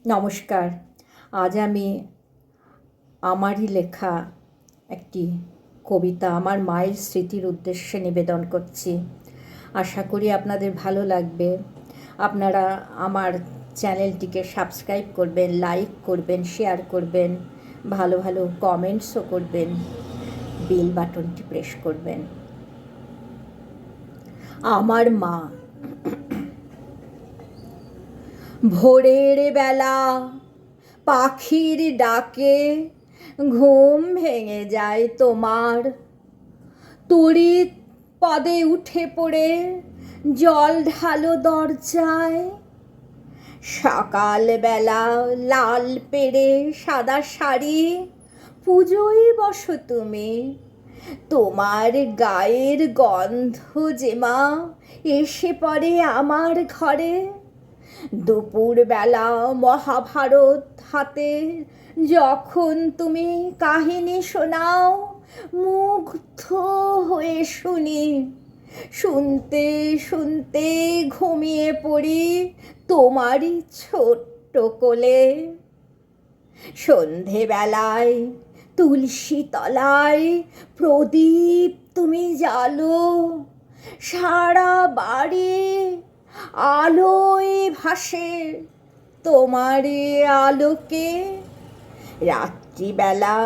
নমস্কার। আজ আমি আমারই লেখা একটি কবিতা আমার মায়ের স্মৃতির উদ্দেশ্যে নিবেদন করছি। আশা করি আপনাদের ভালো লাগবে। আপনারা আমার চ্যানেলটিকে সাবস্ক্রাইব করবেন, লাইক করবেন, শেয়ার করবেন, ভালো ভালো কমেন্টসও করবেন, বেল বাটনটি প্রেস করবেন। আমার মা। ভোরের বেলা পাখির ডাকে ঘুম ভেঙে যায় তোমার। তড়িৎ পদে উঠে পড়ে জল ঢালো দরজায়। সকালবেলা লাল পেড়ে সাদা শাড়ি পুজোয় বসো তুমি। তোমার গায়ের গন্ধ যে মা এসে পড়ে আমার ঘরে। দুপুরবেলা মহাভারত হাতে যখন তুমি কাহিনী শোনাও, মুগ্ধ হয়ে শুনি। শুনতে শুনতে ঘুমিয়ে পড়ি তোমারই ছোট্ট কোলে। সন্ধেবেলায় তুলসী তলায় প্রদীপ তুমি জ্বালো, সারা বাড়ি আলোয় ভাসে তোমারই আলোকে। রাত্রিবেলা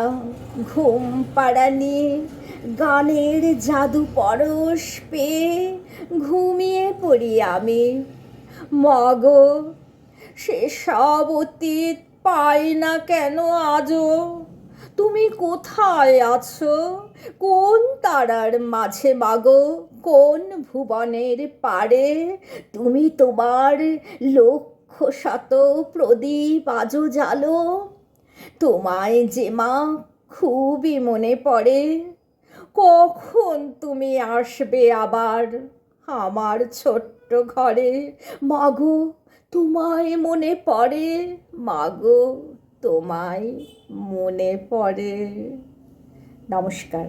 ঘুম পাড়ানি গানের জাদু পরশ পেয়ে ঘুমিয়ে পড়ি আমি। মাগো, সেসব অতীত পাই না কেন আজও? তুমি কোথায় আছো? কোন তারার মাঝে মাগো? কোন ভুবনের পারে তুমি তোমার লক্ষ শত প্রদীপ আজও জ্বালো? তোমায় যে মা খুবই মনে পড়ে। কখন তুমি আসবে আবার আমার ছোট্ট ঘরে? মাগো, তোমায় মনে পড়ে। মাগো, তোমায় মনে পড়ে। নমস্কার।